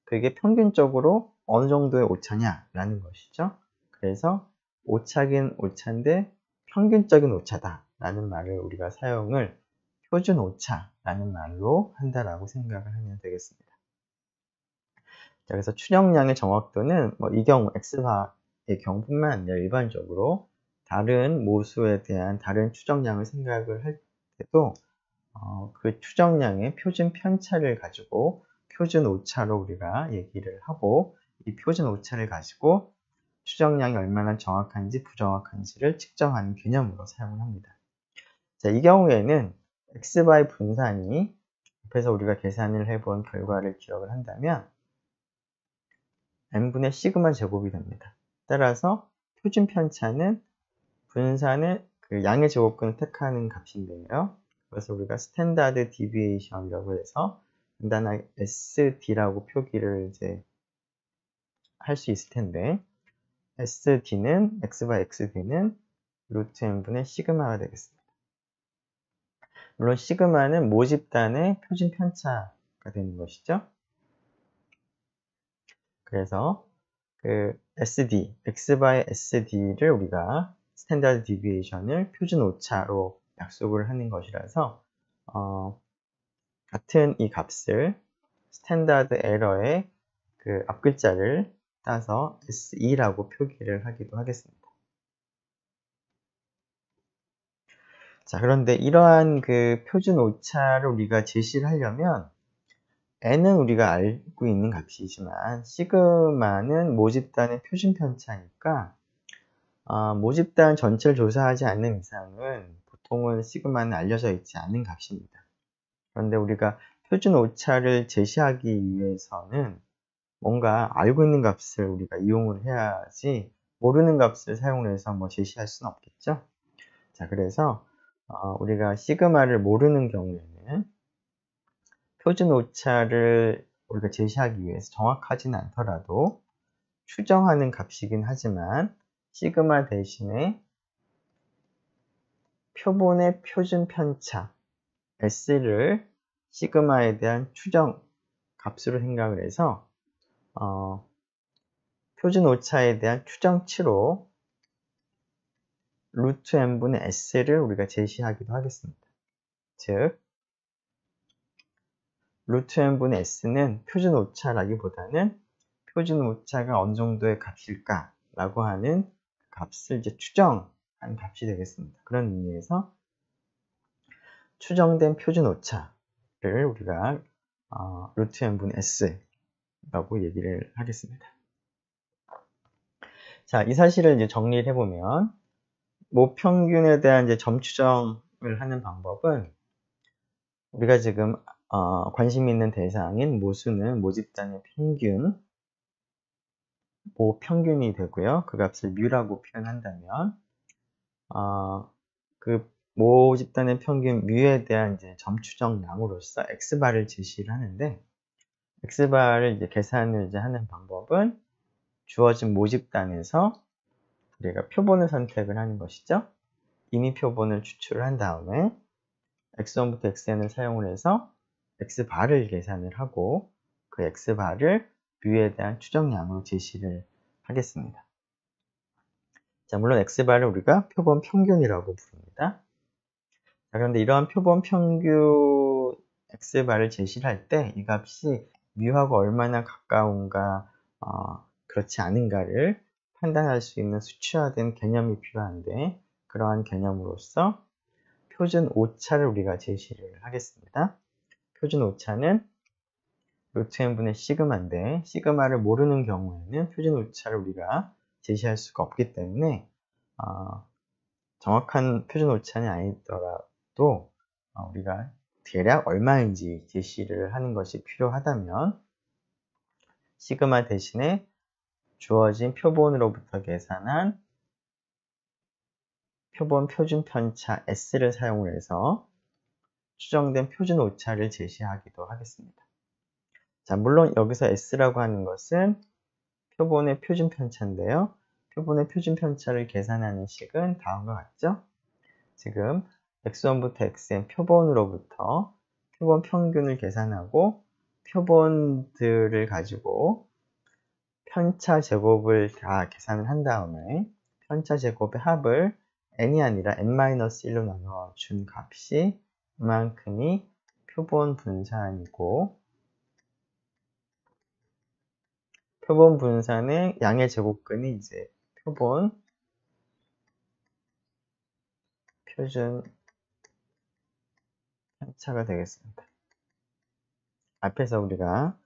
그게 평균적으로 어느 정도의 오차냐라는 것이죠. 그래서 오차긴 오차인데 평균적인 오차다 라는 말을 우리가 사용을 표준 오차라는 말로 한다라고 생각을 하면 되겠습니다. 자, 그래서 추정량의 정확도는 뭐 이 경우 x바의 경우뿐만 아니라 일반적으로 다른 모수에 대한 다른 추정량을 생각을 할 때도 그 추정량의 표준 편차를 가지고 표준 오차로 우리가 얘기를 하고, 이 표준 오차를 가지고 추정량이 얼마나 정확한지 부정확한지를 측정하는 개념으로 사용을 합니다. 자, 이 경우에는 xy 분산이 옆에서 우리가 계산을 해본 결과를 기억을 한다면 n분의 시그마 제곱이 됩니다. 따라서 표준 편차는 분산의 그 양의 제곱근을 택하는 값인데요. 그래서 우리가 스탠다드 디비에이션이라고 해서 간단하게 SD라고 표기를 이제 할 수 있을 텐데, SD는 xby xd는 루트 n분의 시그마가 되겠습니다. 물론 시그마는 모집단의 표준 편차가 되는 것이죠. 그래서 그 SD, xby SD를 우리가 스탠다드 디비에이션을 표준 오차로 약속을 하는 것이라서 같은 이 값을 스탠다드 에러의 그 앞글자를 따서 SE라고 표기를 하기도 하겠습니다. 자, 그런데 이러한 그 표준 오차를 우리가 제시를 하려면 n은 우리가 알고 있는 값이지만 시그마는 모집단의 표준 편차니까 모집단 전체를 조사하지 않는 이상은 보통은 시그마는 알려져 있지 않은 값입니다. 그런데 우리가 표준 오차를 제시하기 위해서는 뭔가 알고 있는 값을 우리가 이용을 해야지 모르는 값을 사용해서 뭐 제시할 수는 없겠죠. 자, 그래서 우리가 시그마를 모르는 경우에는 표준 오차를 우리가 제시하기 위해서 정확하지는 않더라도 추정하는 값이긴 하지만 시그마 대신에 표본의 표준 편차 S를 시그마에 대한 추정 값으로 생각을 해서 표준 오차에 대한 추정치로 루트 n분의 S를 우리가 제시하기도 하겠습니다. 즉 루트 n분의 S는 표준 오차라기보다는 표준 오차가 어느 정도의 값일까 라고 하는 값을 이제 추정한 값이 되겠습니다. 그런 의미에서 추정된 표준 오차를 우리가 루트 n분의 S라고 얘기를 하겠습니다. 자, 이 사실을 이제 정리를 해보면 모평균에 대한 이제 점 추정을 하는 방법은 우리가 지금 관심 있는 대상인 모수는 모집단의 평균, 모평균이 되고요. 그 값을 뮤라고 표현한다면 그 모집단의 평균 뮤에 대한 이제 점 추정량으로서 x바를 제시를 하는데 x바를 이제 계산을 이제 하는 방법은 주어진 모집단에서 우리가 표본을 선택을 하는 것이죠. 임의 표본을 추출을 한 다음에 x1부터 xn을 사용을 해서 x바를 계산을 하고 그 x바를 뮤에 대한 추정량으로 제시를 하겠습니다. 자, 물론 x바를 우리가 표본 평균이라고 부릅니다. 자, 그런데 이러한 표본 평균 x바를 제시를 할 때 이 값이 뮤하고 얼마나 가까운가 그렇지 않은가를 판단할 수 있는 수치화된 개념이 필요한데 그러한 개념으로서 표준 오차를 우리가 제시를 하겠습니다. 표준 오차는 루트 n분의 시그마인데 시그마를 모르는 경우에는 표준 오차를 우리가 제시할 수가 없기 때문에 정확한 표준 오차는 아니더라도 우리가 대략 얼마인지 제시를 하는 것이 필요하다면 시그마 대신에 주어진 표본으로부터 계산한 표본 표준 편차 S를 사용을 해서 추정된 표준 오차를 제시하기도 하겠습니다. 자, 물론 여기서 S라고 하는 것은 표본의 표준 편차인데요. 표본의 표준 편차를 계산하는 식은 다음과 같죠? 지금 x1부터 xn 표본으로부터 표본 평균을 계산하고 표본들을 가지고 편차 제곱을 다 계산을 한 다음에 편차 제곱의 합을 n이 아니라 n-1로 나눠준 값이 이만큼이 표본 분산이고 표본 분산의 양의 제곱근이 이제 표본 표준 편차가 되겠습니다. 앞에서 우리가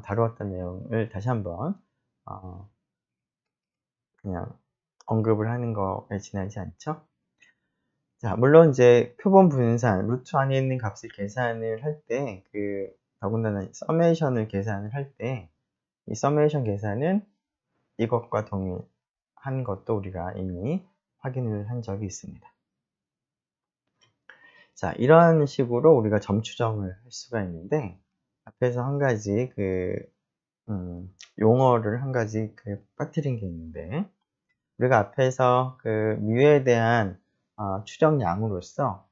다루었던 내용을 다시 한번 그냥 언급을 하는 거에 지나지 않죠. 자, 물론 이제 표본 분산, 루트 안에 있는 값을 계산을 할 때, 더군다나 서메이션을 계산을 할 때, 이 서메이션 계산은 이것과 동일한 것도 우리가 이미 확인을 한 적이 있습니다. 자, 이러한 식으로 우리가 점 추정을 할 수가 있는데, 앞에서 한 가지 용어를 한 가지 빠뜨린 게 있는데, 우리가 앞에서 뮤에 대한 추정량으로서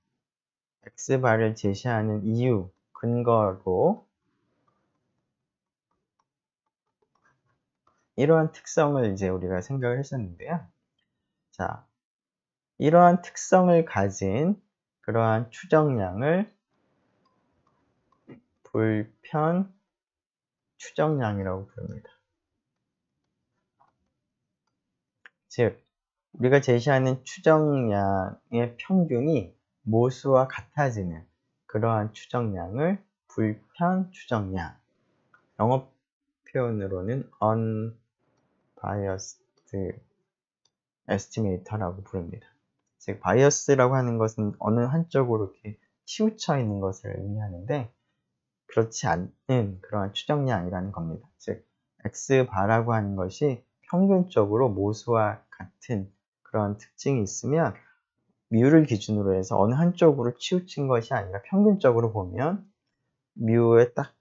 xbar을 제시하는 이유, 근거로 이러한 특성을 이제 우리가 생각을 했었는데요. 자, 이러한 특성을 가진 그러한 추정량을 불편 추정량이라고 부릅니다. 즉, 우리가 제시하는 추정량의 평균이 모수와 같아지는 그러한 추정량을 불편 추정량, 영어 표현으로는 unbiased estimator라고 부릅니다. 즉, 바이어스라고 하는 것은 어느 한쪽으로 이렇게 치우쳐 있는 것을 의미하는데 그렇지 않은 그러한 추정량이라는 겁니다. 즉, x바라고 하는 것이 평균적으로 모수와 같은 그런 특징이 있으면 뮤를 기준으로 해서 어느 한쪽으로 치우친 것이 아니라 평균적으로 보면 뮤에 딱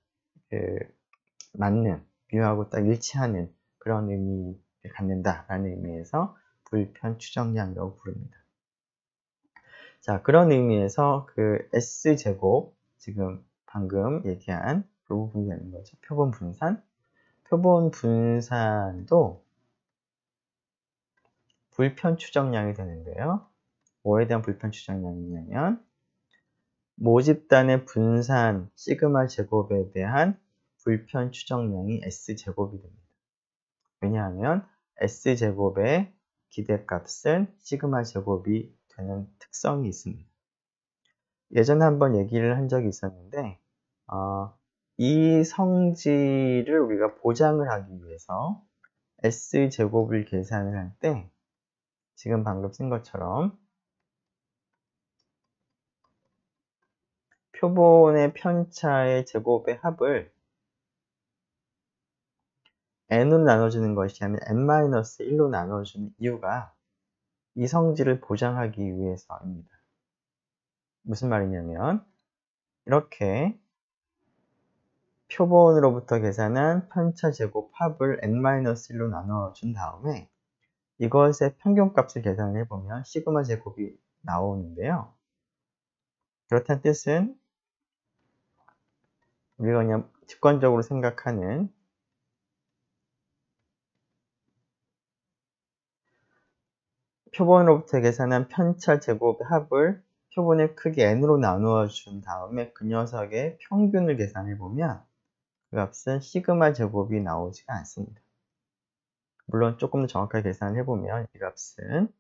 맞는, 뮤하고 딱 일치하는 그런 의미를 갖는다라는 의미에서 불편 추정량이라고 부릅니다. 자, 그런 의미에서 S제곱, 지금 방금 얘기한 그 부분이 되는 거죠. 표본 분산. 표본 분산도 불편 추정량이 되는데요. 뭐에 대한 불편 추정량이냐면 모집단의 분산 시그마 제곱에 대한 불편 추정량이 S제곱이 됩니다. 왜냐하면 S제곱의 기대값은 시그마 제곱이 되는 특성이 있습니다. 예전에 한번 얘기를 한 적이 있었는데 이 성질을 우리가 보장을 하기 위해서 S제곱을 계산을 할 때 지금 방금 쓴 것처럼 표본의 편차의 제곱의 합을 n으로 나눠주는 것이 아니라 n-1로 나눠주는 이유가 이 성질을 보장하기 위해서입니다. 무슨 말이냐면 이렇게 표본으로부터 계산한 편차 제곱 합을 n-1로 나눠준 다음에 이것의 평균값을 계산을 해보면 시그마 제곱이 나오는데요. 그렇다는 뜻은 우리가 그냥 직관적으로 생각하는 표본으로부터 계산한 편차 제곱의 합을 표본의 크기 n으로 나누어 준 다음에 그 녀석의 평균을 계산해 보면 그 값은 시그마 제곱이 나오지가 않습니다. 물론 조금 더 정확하게 계산을 해보면 이 값은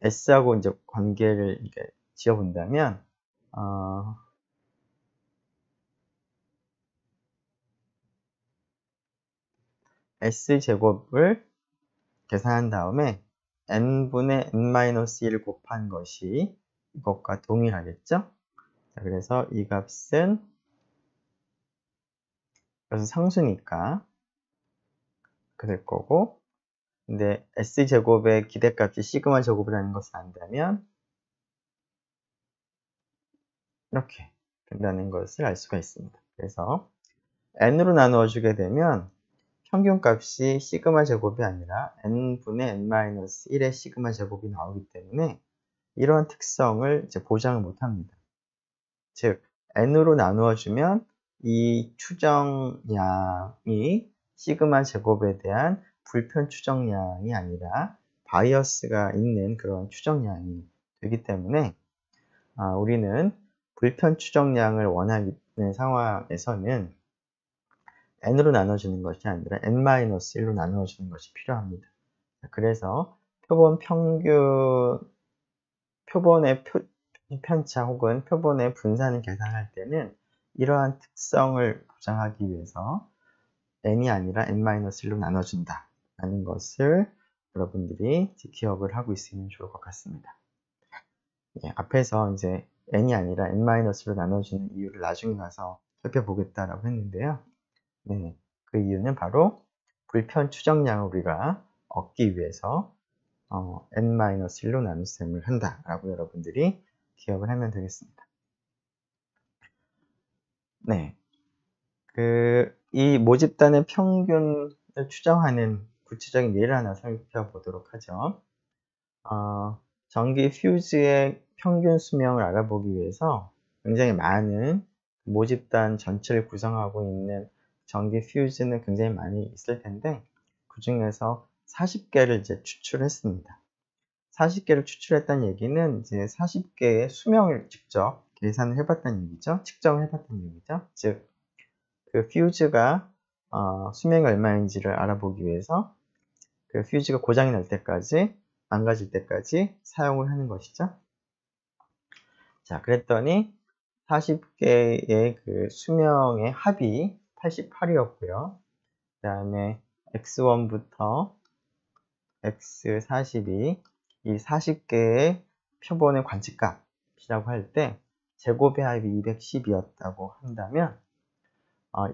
S하고 이제 관계를 이렇게 지어본다면 S제곱을 계산한 다음에 n분의 n-1을 곱한 것이 이것과 동일하겠죠? 자, 그래서 이 값은 그래서 상수니까 그렇게 될 거고, 근데 S제곱의 기대값이 시그마 제곱이라는 것을 안다면 이렇게 된다는 것을 알 수가 있습니다. 그래서 n으로 나누어 주게 되면 평균값이 시그마 제곱이 아니라 n분의 n-1의 시그마 제곱이 나오기 때문에 이러한 특성을 이제 보장을 못합니다. 즉, n으로 나누어 주면 이 추정량이 시그마 제곱에 대한 불편 추정량이 아니라 바이어스가 있는 그런 추정량이 되기 때문에 우리는 불편 추정량을 원하는 상황에서는 n으로 나눠주는 것이 아니라 n-1로 나누어주는 것이 필요합니다. 그래서 표본 표본의 편차 혹은 표본의 분산을 계산할 때는 이러한 특성을 보장하기 위해서 n이 아니라 n-1로 나눠준다 라는 것을 여러분들이 기억을 하고 있으면 좋을 것 같습니다. 예, 앞에서 이제 n이 아니라 n-로 나눠주는 이유를 나중에 가서 살펴보겠다라고 했는데요. 네, 그 이유는 바로 불편 추정량을 우리가 얻기 위해서 n-1로 나눗셈을 한다라고 여러분들이 기억을 하면 되겠습니다. 네, 이 모집단의 평균을 추정하는 구체적인 예를 하나 살펴보도록 하죠. 전기 퓨즈의 평균 수명을 알아보기 위해서 굉장히 많은 모집단 전체를 구성하고 있는 전기 퓨즈는 굉장히 많이 있을 텐데 그 중에서 40개를 이제 추출했습니다. 40개를 추출했다는 얘기는 이제 40개의 수명을 직접 계산을 해봤다는 얘기죠. 측정을 해봤다는 얘기죠. 즉, 그 퓨즈가 수명이 얼마인지를 알아보기 위해서 그 퓨즈가 고장이 날 때까지, 망가질 때까지 사용을 하는 것이죠. 자, 그랬더니 40개의 그 수명의 합이 88이었고요. 그 다음에 x1부터 x42, 이 40개의 표본의 관측값이라고 할 때 제곱의 합이 210이었다고 한다면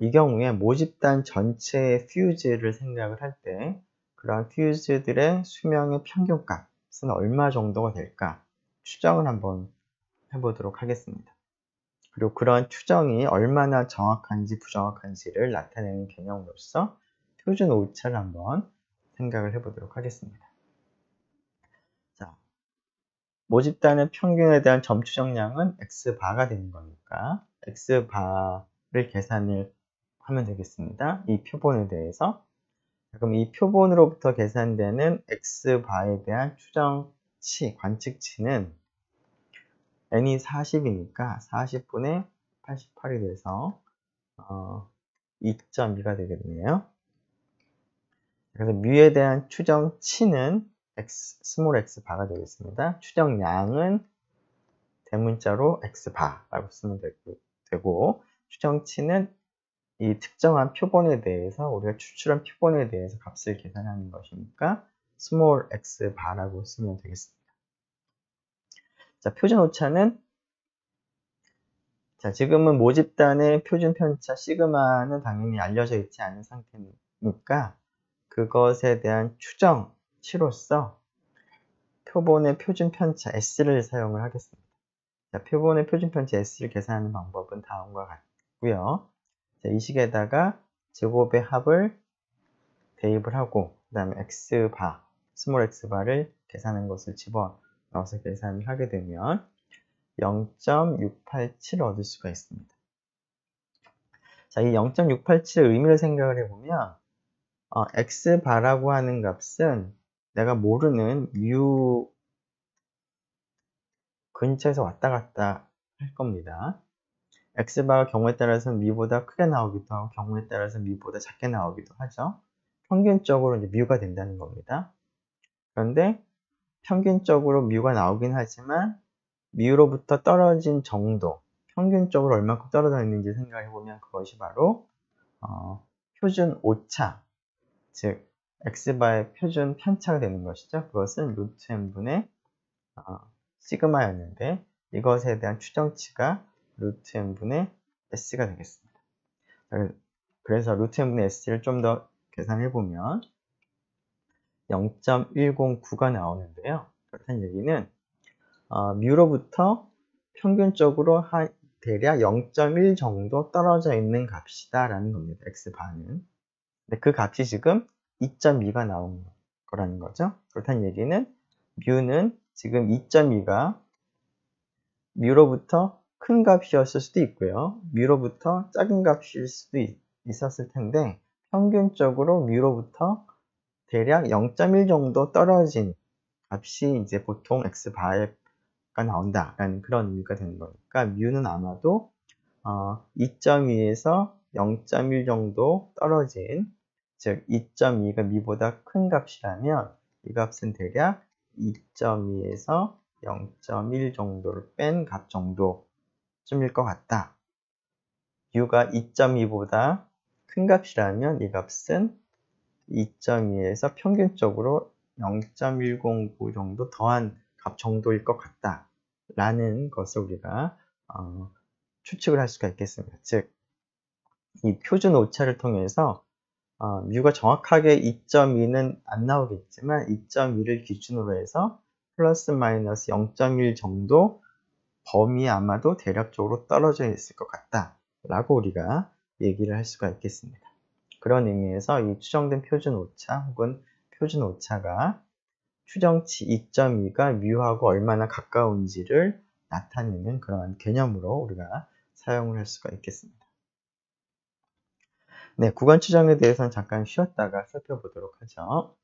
이 경우에 모집단 전체의 퓨즈를 생각을 할 때 그러한 퓨즈들의 수명의 평균값은 얼마 정도가 될까 추정을 한번 해보도록 하겠습니다. 그리고 그런 추정이 얼마나 정확한지 부정확한지를 나타내는 개념으로서 표준 오차를 한번 생각을 해보도록 하겠습니다. 자, 모집단의 평균에 대한 점 추정량은 x바가 되는 거니까 x바를 계산을 하면 되겠습니다. 이 표본에 대해서. 그럼 이 표본으로부터 계산되는 x바에 대한 추정치, 관측치는 n이 40이니까 40분의 88이 돼서 2.2가 되겠네요. 그래서 뮤에 대한 추정치는 스몰 x바가 되겠습니다. 추정량은 대문자로 x바라고 쓰면 되고 추정치는 이 특정한 표본에 대해서 우리가 추출한 표본에 대해서 값을 계산하는 것이니까 스몰 x바라고 쓰면 되겠습니다. 자, 표준 오차는 자, 지금은 모집단의 표준 편차 시그마는 당연히 알려져 있지 않은 상태니까 그것에 대한 추정치로서 표본의 표준 편차 S를 사용을 하겠습니다. 자, 표본의 표준 편차 S를 계산하는 방법은 다음과 같고요. 자, 이 식에다가 제곱의 합을 대입을 하고 그 다음에 x바, 스몰 x바를 계산한 것을 집어넣어서 계산을 하게 되면 0.687을 얻을 수가 있습니다. 자, 이 0.687의 의미를 생각을 해보면 x바라고 하는 값은 내가 모르는 뮤 근처에서 왔다 갔다 할 겁니다. x바가 경우에 따라서는 미보다 크게 나오기도 하고 경우에 따라서는 미보다 작게 나오기도 하죠. 평균적으로 이제 뮤가 된다는 겁니다. 그런데 평균적으로 뮤가 나오긴 하지만 뮤로부터 떨어진 정도, 평균적으로 얼마큼 떨어져 있는지 생각해보면 그것이 바로 표준 오차, 즉 x바의 표준 편차가 되는 것이죠. 그것은 루트 n분의 시그마였는데 이것에 대한 추정치가 루트 n분의 s가 되겠습니다. 그래서 루트 n분의 s를 좀 더 계산해보면 0.109가 나오는데요. 그렇다는 얘기는 뮤로부터 평균적으로 대략 0.1 정도 떨어져 있는 값이다 라는 겁니다. x바는. 근데 그 값이 지금 2.2가 나온 거라는 거죠. 그렇다는 얘기는 뮤는 지금 2.2가 뮤로부터 큰 값이었을 수도 있고요. 뮤로부터 작은 값일 수도 있었을 텐데 평균적으로 뮤로부터 대략 0.1 정도 떨어진 값이 이제 보통 x바가 나온다라는 그런 의미가 되는 거니까 뮤는 아마도 2.2에서 0.1 정도 떨어진, 즉 2.2가 미보다 큰 값이라면 이 값은 대략 2.2에서 0.1 정도를 뺀 값 정도쯤일 것 같다. u가 2.2보다 큰 값이라면 이 값은 2.2에서 평균적으로 0.109 정도 더한 값 정도일 것 같다 라는 것을 우리가 추측을 할 수가 있겠습니다. 즉, 이 표준 오차를 통해서 u가 정확하게 2.2는 안 나오겠지만 2.2를 기준으로 해서 플러스 마이너스 0.1 정도 범위에 아마도 대략적으로 떨어져 있을 것 같다 라고 우리가 얘기를 할 수가 있겠습니다. 그런 의미에서 이 추정된 표준 오차 혹은 표준 오차가 추정치 2.2가 μ하고 얼마나 가까운지를 나타내는 그러한 개념으로 우리가 사용을 할 수가 있겠습니다. 네, 구간 추정에 대해서는 잠깐 쉬었다가 살펴보도록 하죠.